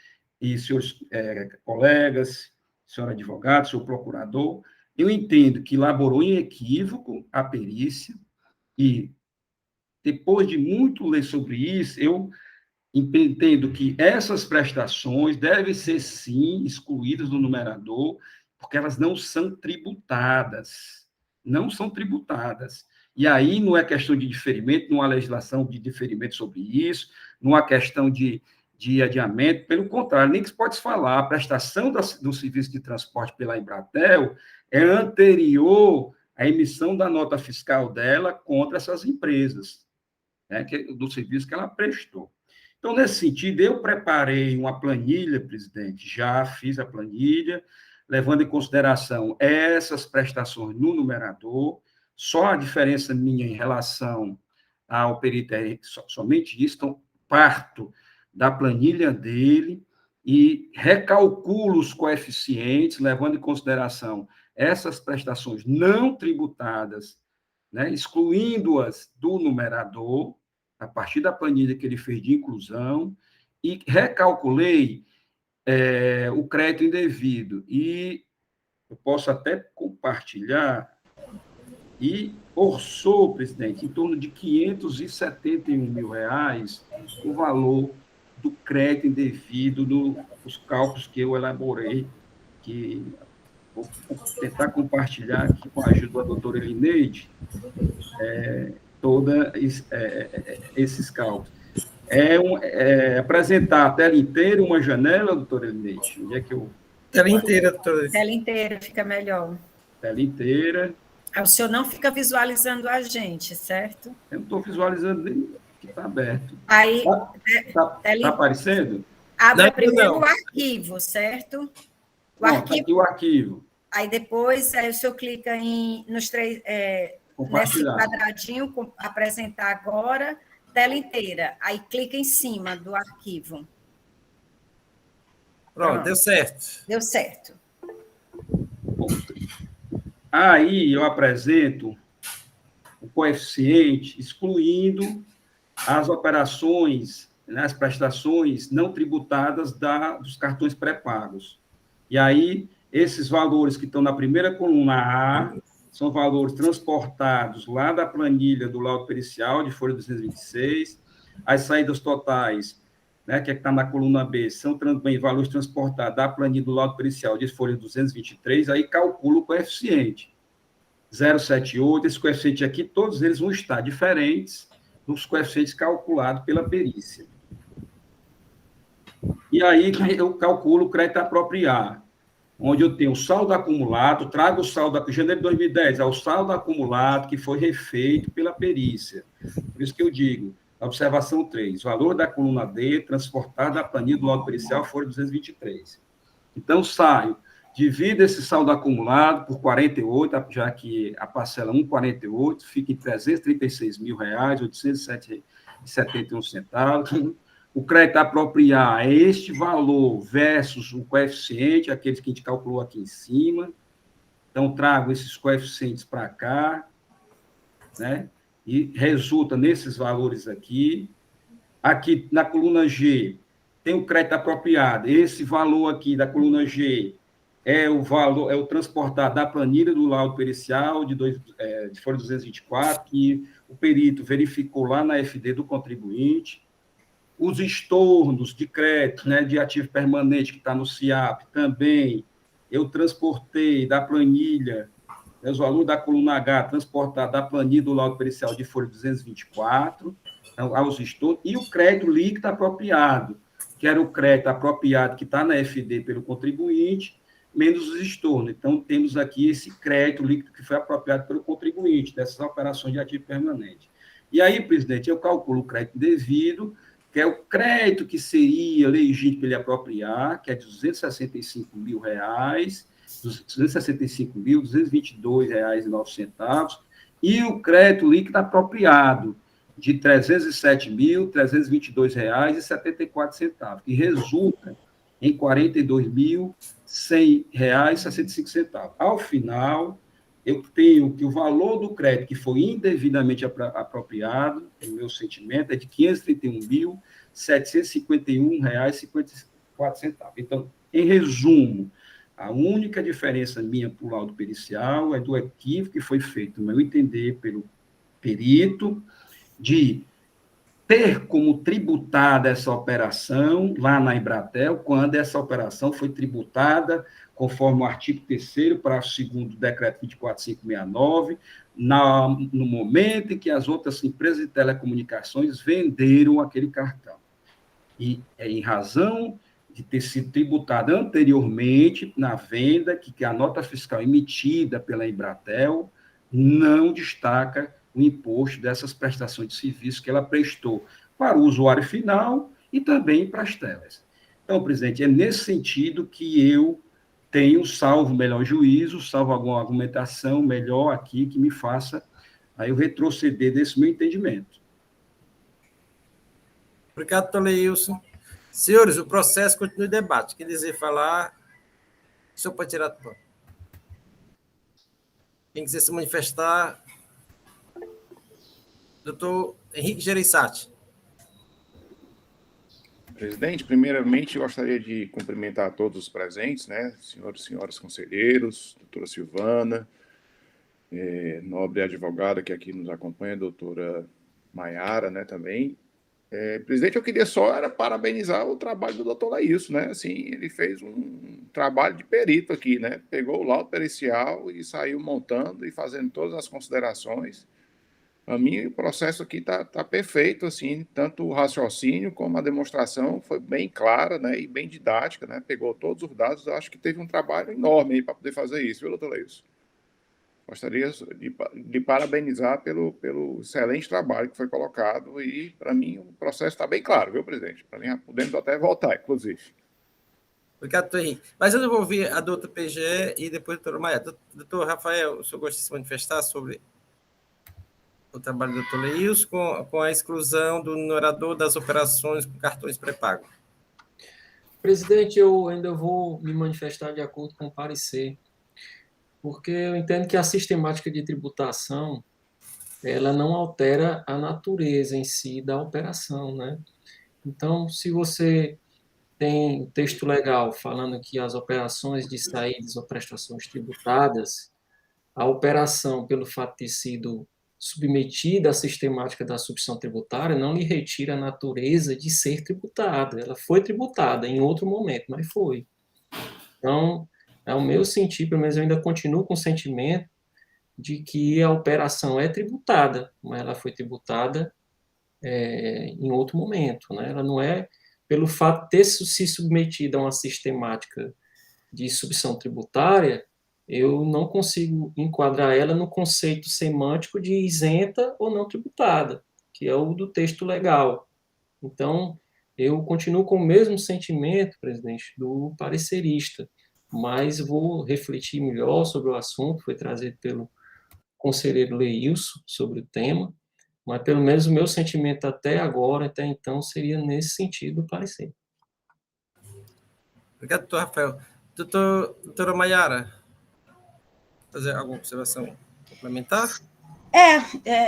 e senhores colegas, senhor advogado, senhor procurador, eu entendo que elaborou em equívoco a perícia e, depois de muito ler sobre isso, eu entendo que essas prestações devem ser, sim, excluídas do numerador, porque elas não são tributadas. Não são tributadas. E aí não é questão de diferimento, não há legislação de diferimento sobre isso, não há questão de adiamento, pelo contrário, nem que se pode falar, a prestação do serviço de transporte pela Embratel é anterior à emissão da nota fiscal dela contra essas empresas, né, do serviço que ela prestou. Então, nesse sentido, eu preparei uma planilha, presidente, já fiz a planilha, levando em consideração essas prestações no numerador, só a diferença minha em relação ao perito é somente isso, então, parto da planilha dele e recalculo os coeficientes, levando em consideração essas prestações não tributadas, né, excluindo-as do numerador, a partir da planilha que ele fez de inclusão, e recalculei o crédito indevido. E eu posso até compartilhar, e orçou, presidente, em torno de R$ 571 mil o valor do crédito indevido dos cálculos que eu elaborei, que vou tentar compartilhar aqui com a ajuda da doutora Elineide, todos esses cálculos. Apresentar a tela inteira, uma janela, doutora Elineide? Onde é que eu... Tela inteira, doutora. Tela inteira fica melhor. Tela inteira. O senhor não fica visualizando a gente, certo? Eu não estou visualizando nem que está aberto. Aí, Está aparecendo? abre Não, primeiro não. o arquivo, certo? O Não, arquivo. está aqui o arquivo. Aí depois o senhor clica nos três, nesse Compartilhar. quadradinho, apresentar agora, tela inteira. Aí clica em cima do arquivo. Pronto, deu certo. Deu certo. Aí eu apresento o coeficiente, excluindo as operações, né, as prestações não tributadas dos cartões pré-pagos. E aí, esses valores que estão na primeira coluna A são valores transportados lá da planilha do laudo pericial, de folha 226. As saídas totais, né, que está na coluna B, são também valores transportados da planilha do laudo pericial, de folha 223. Aí calcula o coeficiente 0,78. Esse coeficiente aqui, todos eles vão estar diferentes dos coeficientes calculados pela perícia. E aí eu calculo o crédito apropriado, onde eu tenho o saldo acumulado, trago o saldo de janeiro de 2010, ao saldo acumulado que foi refeito pela perícia. Por isso que eu digo, observação 3, valor da coluna D transportado da planilha do laudo pericial folha 223. Então, saio, divido esse saldo acumulado por 48, já que a parcela 1,48 fica em R$ 336.807,71. O crédito a apropriar é este valor versus o coeficiente, aqueles que a gente calculou aqui em cima. Então, trago esses coeficientes para cá, né? E resulta nesses valores aqui. Aqui, na coluna G, tem o crédito apropriado. Esse valor aqui da coluna G é o valor, é o transportado da planilha do laudo pericial de folha 224, que o perito verificou lá na FD do contribuinte. Os estornos de crédito, né, de ativo permanente que está no CIAP, também eu transportei da planilha, né, os valores da coluna H, transportado da planilha do laudo pericial de folha 224, então, aos estornos, e o crédito líquido apropriado, que era o crédito apropriado que está na FD pelo contribuinte, menos os estornos. Então, temos aqui esse crédito líquido que foi apropriado pelo contribuinte, dessas operações de ativo permanente. E aí, presidente, eu calculo o crédito devido, que é o crédito que seria legítimo para ele apropriar, que é de R$ 265 mil, R$ 265.222,09, e o crédito líquido apropriado, de R$ 307.322,74, que resulta em R$ 42.100,65. Ao final, eu tenho que o valor do crédito que foi indevidamente apropriado, o meu sentimento, é de R$ 531.751,54. Então, em resumo, a única diferença minha para o laudo pericial é do equívoco que foi feito, no meu entender, pelo perito, de ter como tributada essa operação lá na Embratel, quando essa operação foi tributada conforme o artigo 3º, parágrafo 2º do decreto 24569, no momento em que as outras empresas de telecomunicações venderam aquele cartão. E é em razão de ter sido tributada anteriormente na venda, que a nota fiscal emitida pela Embratel não destaca o imposto dessas prestações de serviço que ela prestou para o usuário final e também para as telas. Então, presidente, é nesse sentido que eu tenho, salvo melhor juízo, salvo alguma argumentação melhor aqui que me faça aí eu retroceder desse meu entendimento. Obrigado, Toleilson. Senhores, o processo continua em debate. Quem deseja falar, o senhor pode tirar do ponto. Quem quiser se manifestar, Doutor Henrique Gereissati. Presidente, primeiramente, gostaria de cumprimentar todos os presentes, né, senhores e senhoras conselheiros, doutora Silvana, nobre advogada que aqui nos acompanha, doutora Maiara, né, também. Presidente, eu queria só parabenizar o trabalho do doutor Laílson, né, assim, ele fez um trabalho de perito aqui, né, pegou o laudo pericial e saiu montando e fazendo todas as considerações. A mim, o processo aqui está perfeito, assim, tanto o raciocínio como a demonstração foi bem clara, né, e bem didática, né, pegou todos os dados. Eu acho que teve um trabalho enorme aí para poder fazer isso, viu, doutor Laílson? Gostaria de parabenizar pelo excelente trabalho que foi colocado e, para mim, o processo está bem claro, viu, presidente? Para mim, podemos até voltar, inclusive. Obrigado, doutor Henrique. Mas eu vou ouvir a doutora PGE e depois a doutora Maia. Doutor Rafael, o senhor gosta de se manifestar sobre o trabalho do doutor Laílson com a exclusão do numerador das operações com cartões pré-pagos? Presidente, eu ainda vou me manifestar de acordo com o parecer, porque eu entendo que a sistemática de tributação, ela não altera a natureza em si da operação, né? Então, se você tem um texto legal falando que as operações de saídas ou prestações tributadas, a operação, pelo fato de ter sido submetida à sistemática da substituição tributária, não lhe retira a natureza de ser tributada. Ela foi tributada em outro momento, mas foi. Então, é o meu sentir, pelo menos eu ainda continuo com o sentimento de que a operação é tributada, mas ela foi tributada em outro momento, né? Ela não é, pelo fato de ter se submetido a uma sistemática de substituição tributária, eu não consigo enquadrar ela no conceito semântico de isenta ou não tributada, que é o do texto legal. Então, eu continuo com o mesmo sentimento, presidente, do parecerista, mas vou refletir melhor sobre o assunto, foi trazido pelo conselheiro Laílson sobre o tema, mas pelo menos o meu sentimento até agora, até então, seria nesse sentido do parecer. Obrigado, doutor Rafael. Doutora Maiara, fazer alguma observação complementar?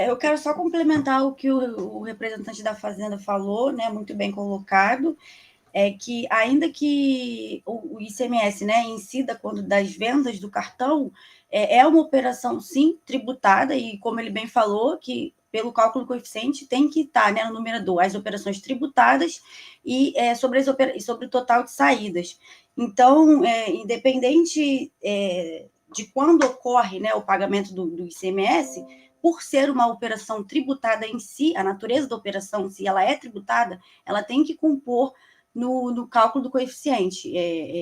Eu quero só complementar o que o representante da Fazenda falou, né, muito bem colocado, que ainda que o ICMS, né, incida quando das vendas do cartão, é uma operação, sim, tributada, e como ele bem falou, que pelo cálculo do coeficiente tem que estar, né, no numerador, as operações tributadas e sobre o total de saídas. Então, independente de quando ocorre, né, o pagamento do ICMS, por ser uma operação tributada em si, a natureza da operação, se ela é tributada, ela tem que compor no cálculo do coeficiente,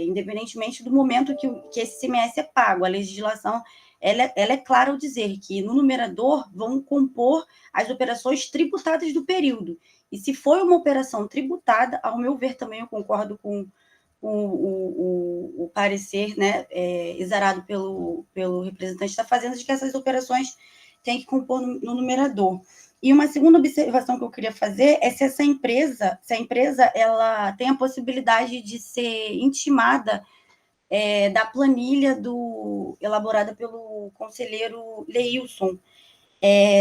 independentemente do momento que esse ICMS é pago. A legislação ela é clara ao dizer que no numerador vão compor as operações tributadas do período. E se for uma operação tributada, ao meu ver também eu concordo com o parecer, né, exarado pelo representante da Fazenda, de que essas operações têm que compor no numerador. E uma segunda observação que eu queria fazer é se a empresa ela tem a possibilidade de ser intimada da planilha elaborada pelo conselheiro Laílson,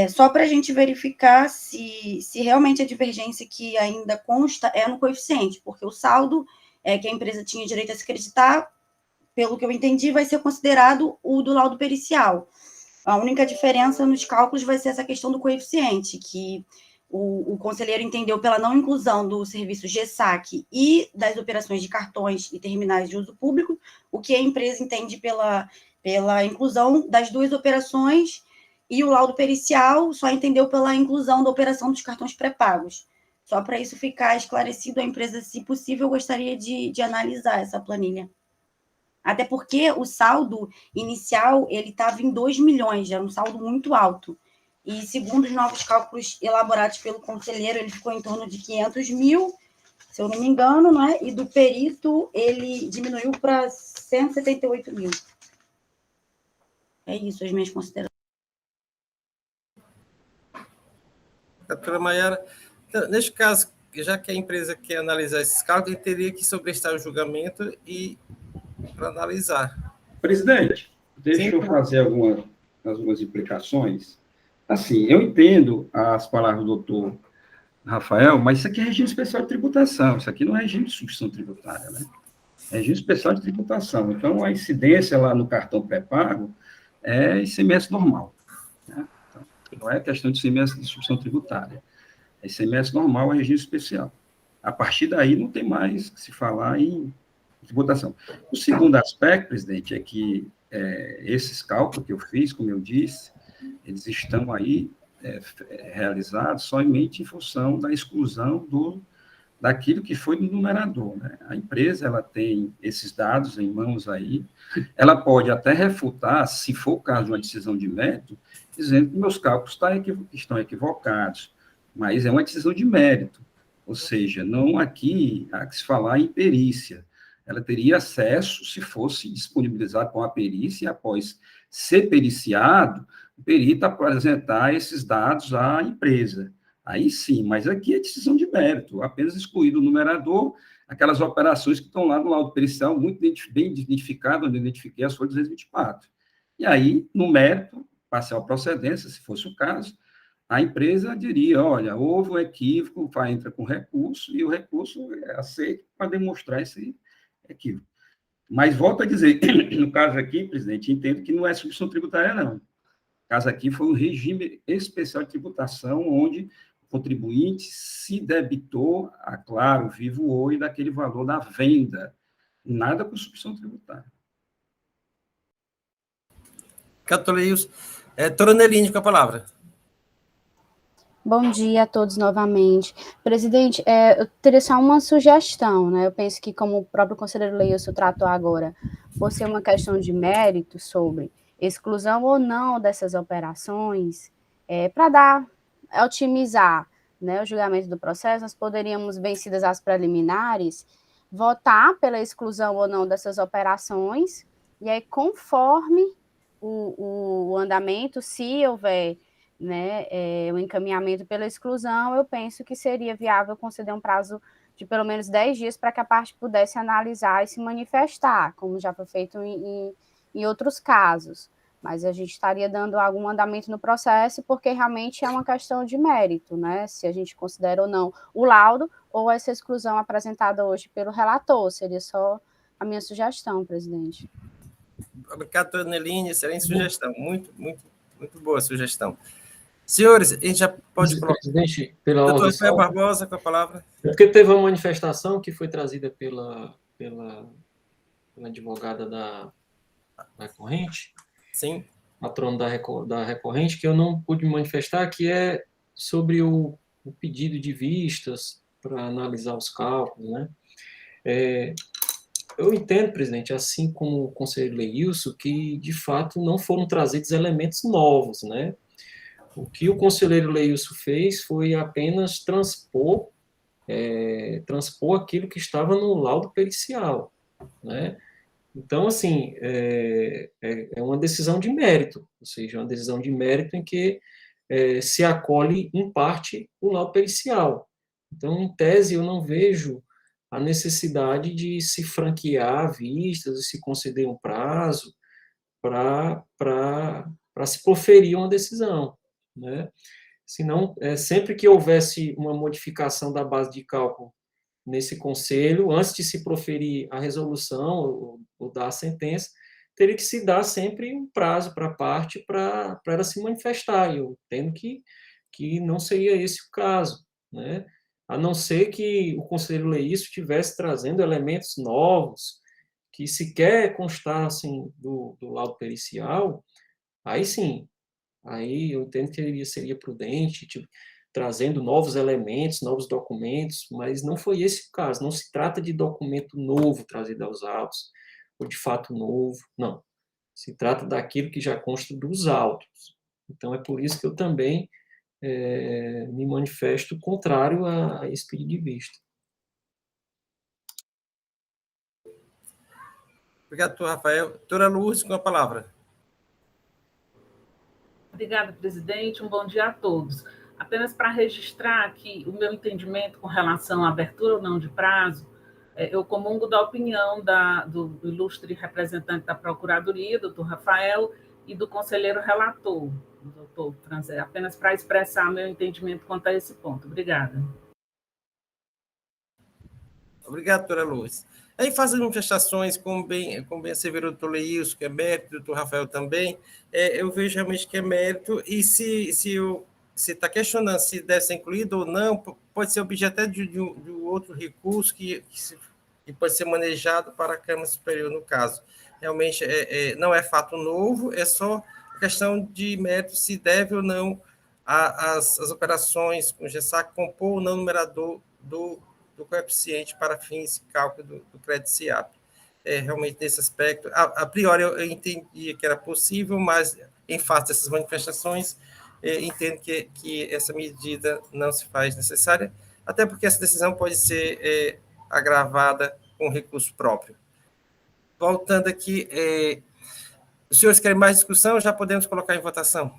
só para a gente verificar se realmente a divergência que ainda consta é no coeficiente, porque o saldo que a empresa tinha direito a se acreditar, pelo que eu entendi, vai ser considerado o do laudo pericial. A única diferença nos cálculos vai ser essa questão do coeficiente, que o conselheiro entendeu pela não inclusão do serviço GESAC e das operações de cartões e terminais de uso público, o que a empresa entende pela inclusão das duas operações, e o laudo pericial só entendeu pela inclusão da operação dos cartões pré-pagos. Só para isso ficar esclarecido, a empresa, se possível, gostaria de analisar essa planilha. Até porque o saldo inicial ele estava em 2 milhões, era um saldo muito alto. E, segundo os novos cálculos elaborados pelo conselheiro, ele ficou em torno de 500 mil, se eu não me engano, né? E do perito, ele diminuiu para 178 mil. É isso, as minhas considerações. Doutora Maiara, então, neste caso, já que a empresa quer analisar esses cálculos, ele teria que sobrestar o julgamento e para analisar. Presidente, deixa eu fazer algumas implicações. Assim, eu entendo as palavras do doutor Rafael, mas isso aqui é regime especial de tributação, isso aqui não é regime de substituição tributária, né? É regime especial de tributação. Então, a incidência lá no cartão pré-pago é ICMS normal, né? Então, não é questão de ICMS de substituição tributária. É ICMS normal, é regime especial. A partir daí, não tem mais que se falar em tributação. O segundo aspecto, presidente, é que esses cálculos que eu fiz, como eu disse, eles estão aí realizados somente em função da exclusão daquilo que foi do numerador, né? A empresa, ela tem esses dados em mãos aí, ela pode até refutar, se for o caso de uma decisão de mérito, dizendo que meus cálculos estão equivocados, mas é uma decisão de mérito, ou seja, não aqui há que se falar em perícia. Ela teria acesso, se fosse disponibilizado com a perícia, e após ser periciado, o perito apresentar esses dados à empresa. Aí sim, mas aqui é decisão de mérito, apenas excluir do numerador aquelas operações que estão lá no laudo pericial, muito bem identificado, onde eu identifiquei as folhas 224. E aí, no mérito, parcial procedência, se fosse o caso, a empresa diria, olha, houve um equívoco, entra com recurso, e o recurso é aceito para demonstrar esse equívoco. Mas, volto a dizer, no caso aqui, presidente, entendo que não é substituição tributária, não. O caso aqui foi um regime especial de tributação, onde o contribuinte se debitou, a Claro, Vivo Oi, daquele valor da venda. Nada com substituição tributária. Catoleios. Toronelini, com a palavra. Bom dia a todos novamente. Presidente, eu teria só uma sugestão, né? Eu penso que, como o próprio conselheiro Leilson tratou agora, por ser uma questão de mérito sobre exclusão ou não dessas operações, para otimizar, né, o julgamento do processo, nós poderíamos, vencidas as preliminares, votar pela exclusão ou não dessas operações, e aí, conforme o andamento, se houver, né, o encaminhamento pela exclusão, eu penso que seria viável conceder um prazo de pelo menos 10 dias para que a parte pudesse analisar e se manifestar, como já foi feito em outros casos. Mas a gente estaria dando algum andamento no processo, porque realmente é uma questão de mérito, né? Se a gente considera ou não o laudo ou essa exclusão apresentada hoje pelo relator. Seria só a minha sugestão, presidente. Obrigado, Toronelini. Excelente sugestão. Muito, muito, muito boa sugestão. Senhores, a gente já pode colocar. Presidente, pela Doutor ordem. Rafael Barbosa, com a palavra. É porque teve uma manifestação que foi trazida pela advogada da recorrente, Sim. patrono da recorrente, que eu não pude me manifestar, que é sobre o pedido de vistas para analisar os cálculos, né? Eu entendo, presidente, assim como o conselheiro Leilson, que, de fato, não foram trazidos elementos novos, né? O que o conselheiro Leilson fez foi apenas transpor aquilo que estava no laudo pericial, né? Então, assim, é uma decisão de mérito, ou seja, uma decisão de mérito em que se acolhe, em parte, o laudo pericial. Então, em tese, eu não vejo a necessidade de se franquear vistas e se conceder um prazo para se proferir uma decisão, né? Senão, sempre que houvesse uma modificação da base de cálculo nesse conselho, antes de se proferir a resolução ou dar a sentença, teria que se dar sempre um prazo para a parte para ela se manifestar. Eu entendo que não seria esse o caso, né? A não ser que o conselheiro Leilson estivesse trazendo elementos novos que sequer constassem do laudo pericial, aí sim, aí eu entendo que seria prudente, trazendo novos elementos, novos documentos, mas não foi esse o caso. Não se trata de documento novo trazido aos autos, ou de fato novo, não. Se trata daquilo que já consta dos autos. Então, é por isso que eu também me manifesto contrário a esse pedido de vista. Obrigado, doutor Rafael. Doutora Lourdes, com a palavra. Obrigada, presidente. Um bom dia a todos. Apenas para registrar aqui o meu entendimento com relação à abertura ou não de prazo, eu comungo da opinião do ilustre representante da Procuradoria, doutor Rafael, e do conselheiro relator, doutor Franzé, apenas para expressar meu entendimento quanto a esse ponto. Obrigada. Obrigado, doutora Lourdes. Em fase de manifestações, como bem asseverou o doutor Leilson, que é mérito, o doutor Rafael também, eu vejo realmente que é mérito, e se está questionando se deve ser incluído ou não, pode ser objeto até de outro recurso que pode ser manejado para a Câmara Superior, no caso. Realmente, não é fato novo, é só questão de mérito, se deve ou não as operações com GESAC compor ou não o numerador do coeficiente para fins de cálculo do crédito SIAP. Realmente, nesse aspecto, a priori eu entendia que era possível, mas em face dessas manifestações, entendo que essa medida não se faz necessária, até porque essa decisão pode ser agravada com recurso próprio. Voltando aqui, os senhores querem mais discussão? Já podemos colocar em votação?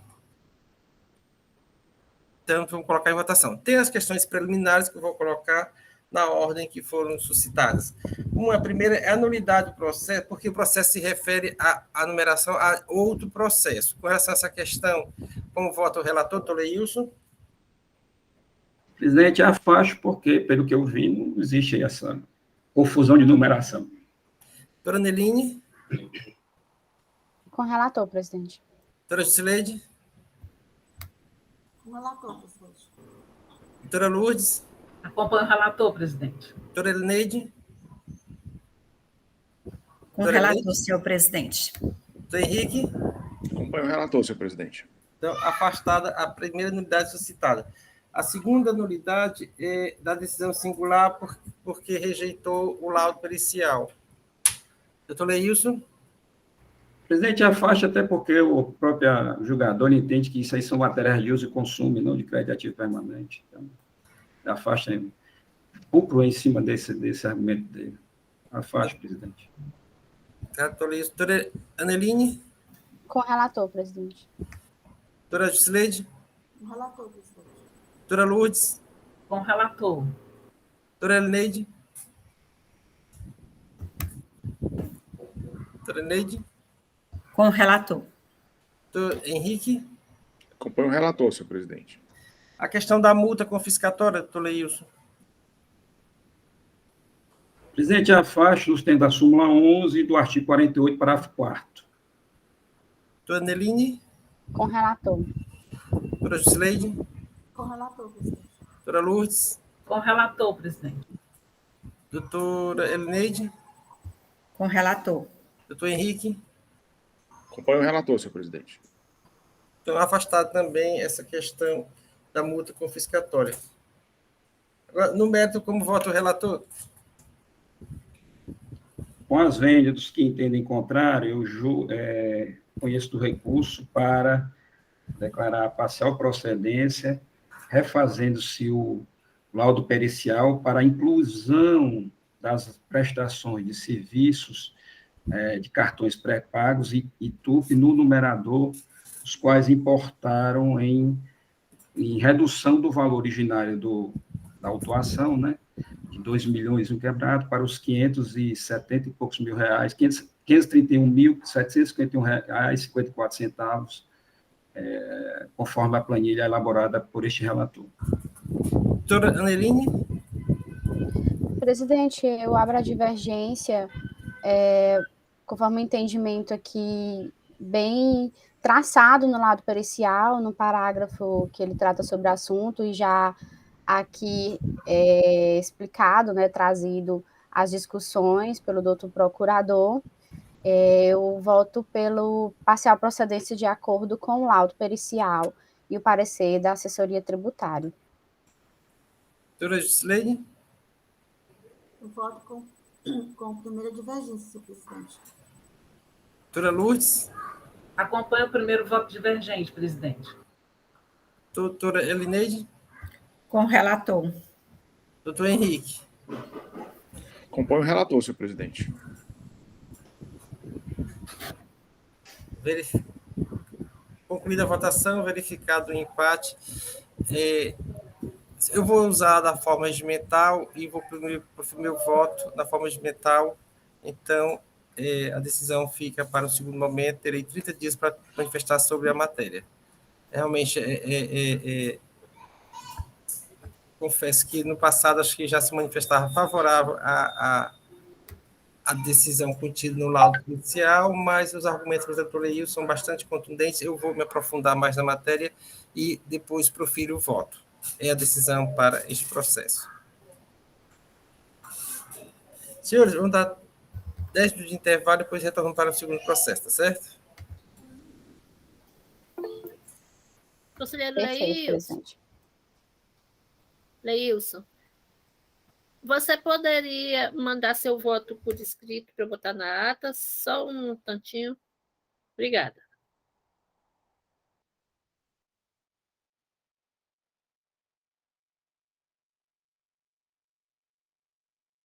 Então, vamos colocar em votação. Tem as questões preliminares que eu vou colocar na ordem que foram suscitadas. A primeira é a nulidade do processo, porque o processo se refere à numeração a outro processo. Com relação a essa questão, como vota o relator, doutor Leilson? Presidente, afasto porque, pelo que eu vi, não existe essa confusão de numeração. Doutora Neline? Com o relator, presidente. Doutora Jusileide? Com o relator, presidente. Doutora Lourdes? Acompanho o relator, presidente. Doutora Elineide? Com o relator, senhor presidente. Doutor Henrique? Acompanho o relator, senhor presidente. Então, afastada a primeira nulidade suscitada. A segunda nulidade é da decisão singular porque rejeitou o laudo pericial. Doutor Leilson? Presidente, afasta até porque o próprio julgador entende que isso aí são matérias de uso e consumo, e não de crédito ativo permanente. Então, afasta, cumpro em cima desse argumento dele. Afasta, presidente. Doutor Leilson. Doutora Aneline? Com o relator, presidente. Doutora Jusileide? Com o relator, presidente. Doutora Lourdes? Com o relator. Doutora Elineide? Doutora Neide? Com o relator. Doutor Henrique? Acompanho o relator, senhor presidente. A questão da multa confiscatória, doutor Leilson. Presidente, afasto nos termos da súmula 11 do artigo 48, parágrafo 4º. Doutora Neline? Com o relator. Doutora Jusileide? Com o relator, presidente. Doutora Lourdes? Com o relator, presidente. Doutora Elineide? Com o relator. Doutor Henrique? Acompanho o relator, senhor presidente. Então, afastado também essa questão da multa confiscatória. Agora, no mérito, como vota o relator? Com as vendas dos que entendem contrário, eu conheço do recurso para declarar a parcial procedência, refazendo-se o laudo pericial para a inclusão das prestações de serviços de cartões pré-pagos e TUP no numerador, os quais importaram em redução do valor originário da autuação, né, de 2 milhões e um quebrado para os 570 e poucos mil reais, 531.751 reais, 54 centavos, conforme a planilha elaborada por este relator. Doutora Aneline? Presidente, eu abro a divergência, conforme o entendimento aqui, bem traçado no lado pericial, no parágrafo que ele trata sobre o assunto, e já aqui explicado, né, trazido as discussões pelo doutor procurador, eu voto pelo parcial procedência de acordo com o laudo pericial e o parecer da assessoria tributária. Doutora Jusileide? Eu voto com primeira divergência, senhor presidente. Doutora Lourdes? Acompanho o primeiro voto divergente, presidente. Doutora Elineide? Com o relator. Doutor Henrique? Acompanho o relator, senhor presidente. Concluída a votação, verificado o empate. Eu vou usar da forma regimental e vou para o meu voto na forma regimental. Então, a decisão fica para o segundo momento, terei 30 dias para manifestar sobre a matéria. Realmente, confesso que no passado acho que já se manifestava favorável à decisão contida no laudo inicial, mas os argumentos do doutor Leil são bastante contundentes. Eu vou me aprofundar mais na matéria e depois profiro o voto. É a decisão para este processo. Senhores, vamos dar 10 minutos de intervalo e depois retornamos para o segundo processo, tá certo? Conselheiro Perfeito, presidente. Leilson, você poderia mandar seu voto por escrito para eu botar na ata? Só um tantinho. Obrigada.